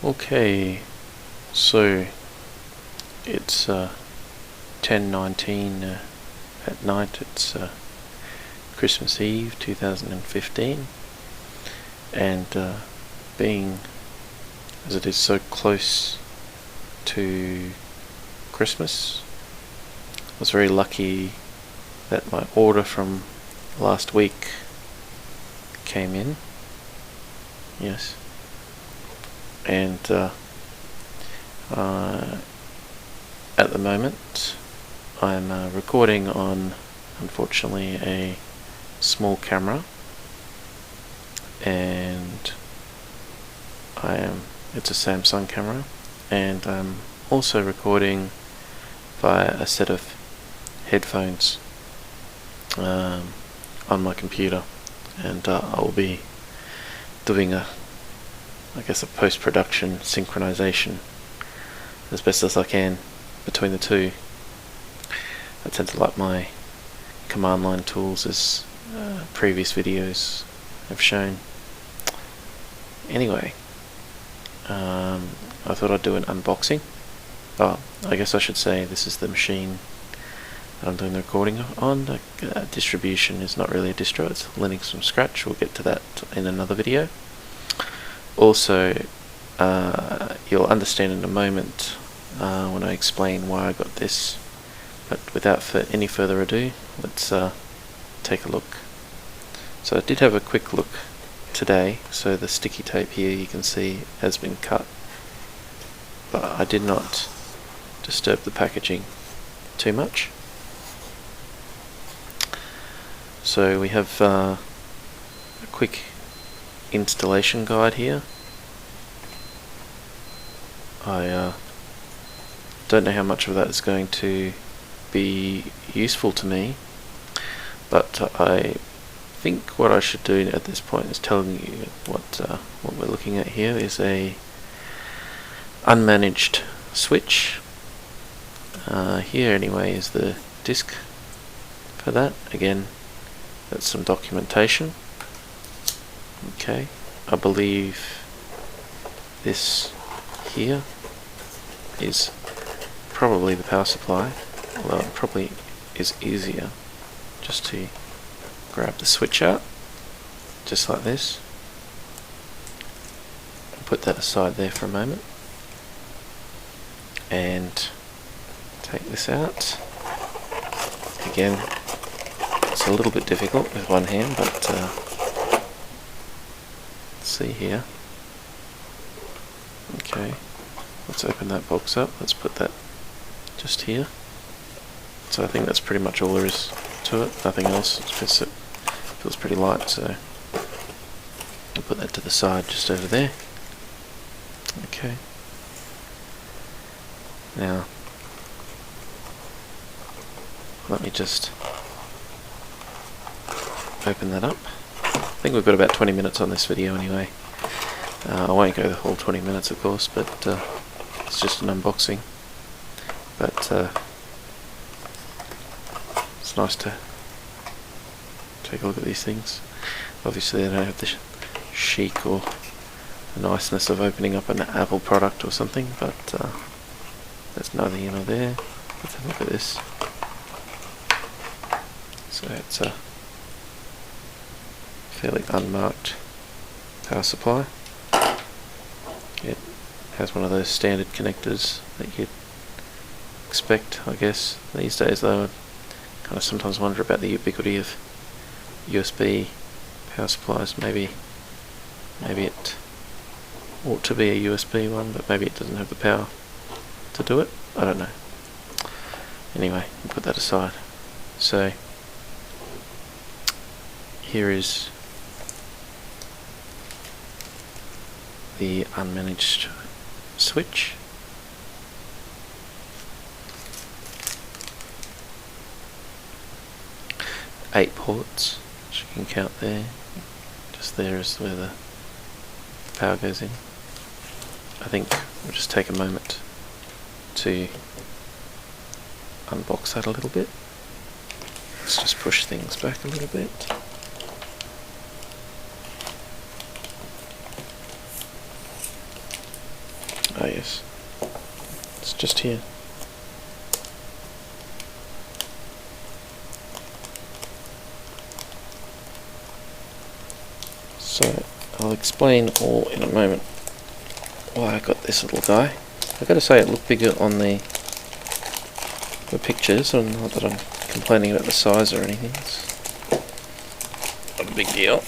Okay, so it's 10:19 at night. It's Christmas Eve 2015, and being as it is so close to Christmas, I was very lucky that my order from last week came in. Yes. And at the moment I'm recording on, unfortunately, a small camera, and it's a Samsung camera, and I'm also recording via a set of headphones on my computer, and I'll be doing a post-production synchronization as best as I can between the two. I tend to like my command line tools, as previous videos have shown. Anyway, I thought I'd do an unboxing. I guess I should say this is the machine that I'm doing the recording on. The distribution is not really a distro, it's Linux from scratch. We'll get to that in another video. Also, you'll understand in a moment when I explain why I got this, but without any further ado, let's take a look. So I did have a quick look today. So the sticky tape here, you can see, has been cut, but I did not disturb the packaging too much. So we have a quick installation guide here. I don't know how much of that is going to be useful to me, but I think what I should do at this point is telling you what we're looking at here is a unmanaged switch. Here anyway is the disk for that. Again, that's some documentation. Okay, I believe this here is probably the power supply, although it probably is easier just to grab the switch out, just like this, and put that aside there for a moment, and take this out. Again, it's a little bit difficult with one hand, but see here. Okay, let's open that box up. Let's put that just here. So I think that's pretty much all there is to it. Nothing else. It feels pretty light, so I'll put that to the side just over there. Okay. Now, let me just open that up. I think we've got about 20 minutes on this video anyway. I won't go the whole 20 minutes, of course, but it's just an unboxing. But it's nice to take a look at these things. Obviously they don't have the chic or the niceness of opening up an Apple product or something, but that's neither here nor there. Let's have a look at this. So it's a fairly unmarked power supply. It has one of those standard connectors that you'd expect, I guess. These days though, I kind of sometimes wonder about the ubiquity of USB power supplies. Maybe it ought to be a USB one, but maybe it doesn't have the power to do it. I don't know. Anyway, we'll put that aside. So here is the unmanaged switch. Eight ports, which you can count there. Just there is where the power goes in. I think we'll just take a moment to unbox that a little bit. Let's just push things back a little bit. Oh yes, it's just here. So I'll explain all in a moment why I got this little guy. I've got to say it looked bigger on the pictures, and not that I'm complaining about the size or anything. It's not a big deal.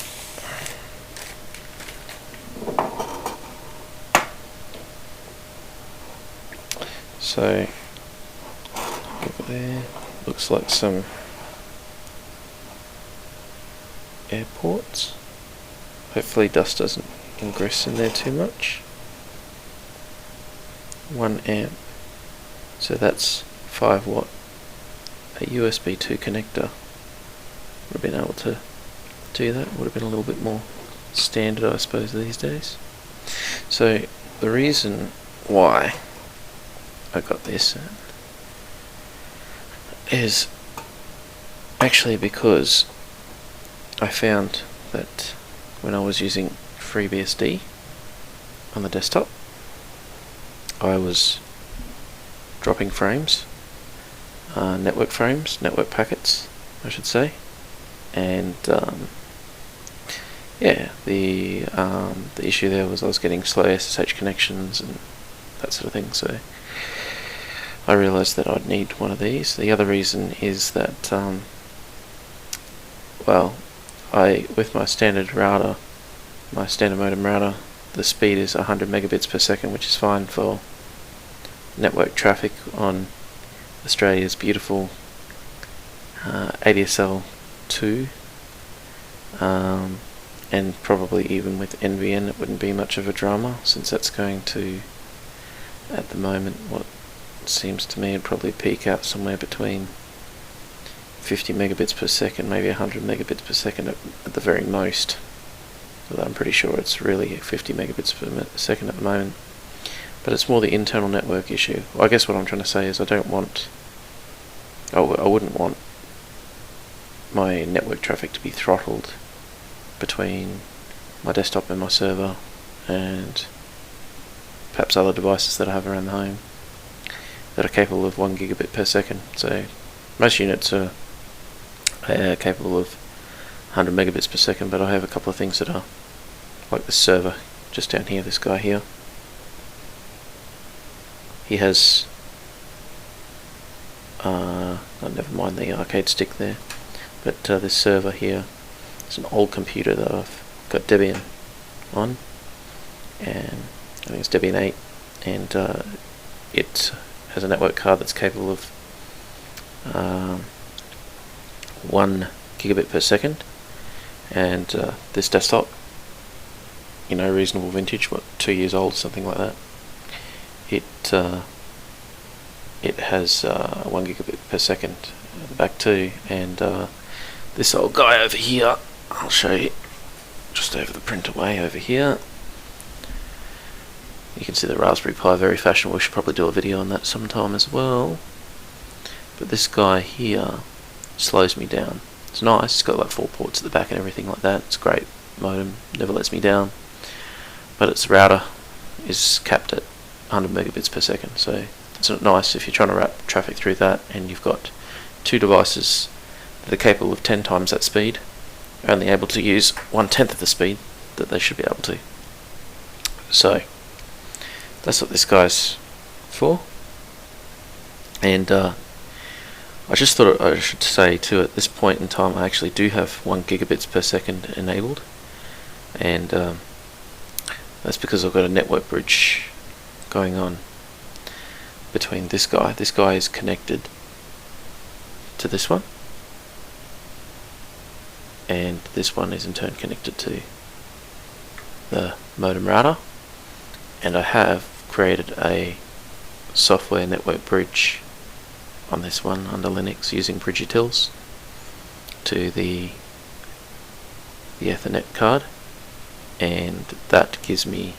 So over there looks like some airports. Hopefully dust doesn't ingress in there too much. 1 amp, so that's 5 watt. A USB 2 connector would have been able to do that. Would have been a little bit more standard, I suppose, these days. So the reason why I got this is actually because I found that when I was using FreeBSD on the desktop, I was dropping frames, network packets, I should say, and yeah, the issue there was I was getting slow SSH connections and that sort of thing. So I realised that I'd need one of these. The other reason is that, well, with my standard router, my standard modem router, the speed is 100 megabits per second, which is fine for network traffic on Australia's beautiful ADSL 2, and probably even with NBN it wouldn't be much of a drama, since that's going to, at the moment, what seems to me would probably peak out somewhere between 50 megabits per second, maybe 100 megabits per second at the very most. Although I'm pretty sure it's really 50 megabits per second at the moment. But it's more the internal network issue. Well, I guess what I'm trying to say is I wouldn't want my network traffic to be throttled between my desktop and my server and perhaps other devices that I have around the home that are capable of 1 gigabit per second. So most units are capable of 100 megabits per second, but I have a couple of things that are like the server just down here, this guy here. He has never mind the arcade stick there, but this server here is an old computer that I've got Debian on, and I think it's Debian 8, and it has a network card that's capable of 1 gigabit per second, and this desktop, you know, reasonable vintage, what, 2 years old, something like that, it has 1 gigabit per second at the back too. And this old guy over here, I'll show you just over the printer way over here. You can see the Raspberry Pi, very fashionable. We should probably do a video on that sometime as well. But this guy here slows me down. It's nice, it's got like 4 ports at the back and everything like that. It's great modem, never lets me down. But its router is capped at 100 megabits per second, so it's not nice if you're trying to route traffic through that and you've got 2 devices that are capable of 10 times that speed, only able to use 1/10 of the speed that they should be able to. So that's what this guy's for. And I just thought I should say too, at this point in time I actually do have 1 gigabits per second enabled, and that's because I've got a network bridge going on between this guy. This guy is connected to this one, and this one is in turn connected to the modem router, and I have created a software network bridge on this one under Linux using bridge utils to the Ethernet card, and that gives me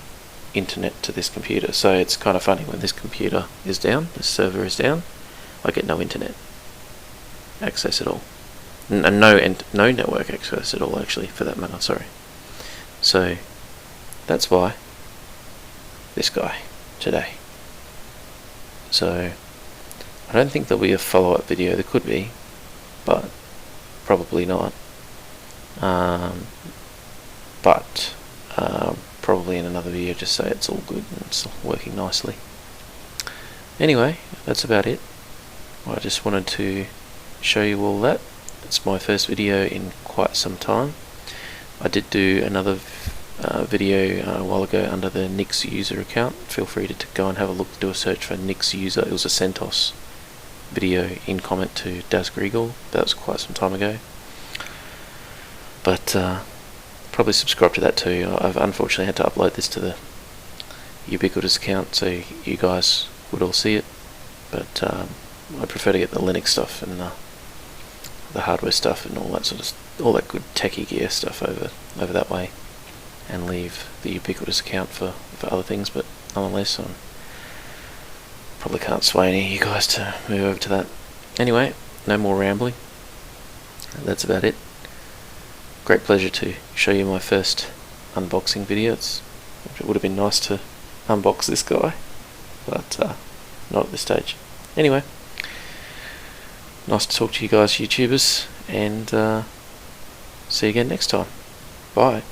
internet to this computer. So it's kind of funny, when this computer is down, this server is down, I get no internet access at all, and no network access at all, actually, for that matter. Sorry. So that's why this guy today. So I don't think there'll be a follow-up video. There could be, but probably not. But probably in another video just say it's all good and it's working nicely. Anyway, that's about it. I just wanted to show you all that. It's my first video in quite some time. I did do another video a while ago under the Nix user account. Feel free to go and have a look, do a search for Nix user. It was a CentOS video in comment to Daz Griegel. That was quite some time ago. But probably subscribe to that too. I've unfortunately had to upload this to the Ubiquitous account so you guys would all see it. But I prefer to get the Linux stuff and the hardware stuff and all that good techie gear stuff over that way, and leave the Ubiquitous account for other things. But nonetheless, I probably can't sway any of you guys to move over to that. Anyway, no more rambling. That's about it. Great pleasure to show you my first unboxing video. It would have been nice to unbox this guy, but not at this stage. Anyway, nice to talk to you guys, YouTubers, and see you again next time. Bye.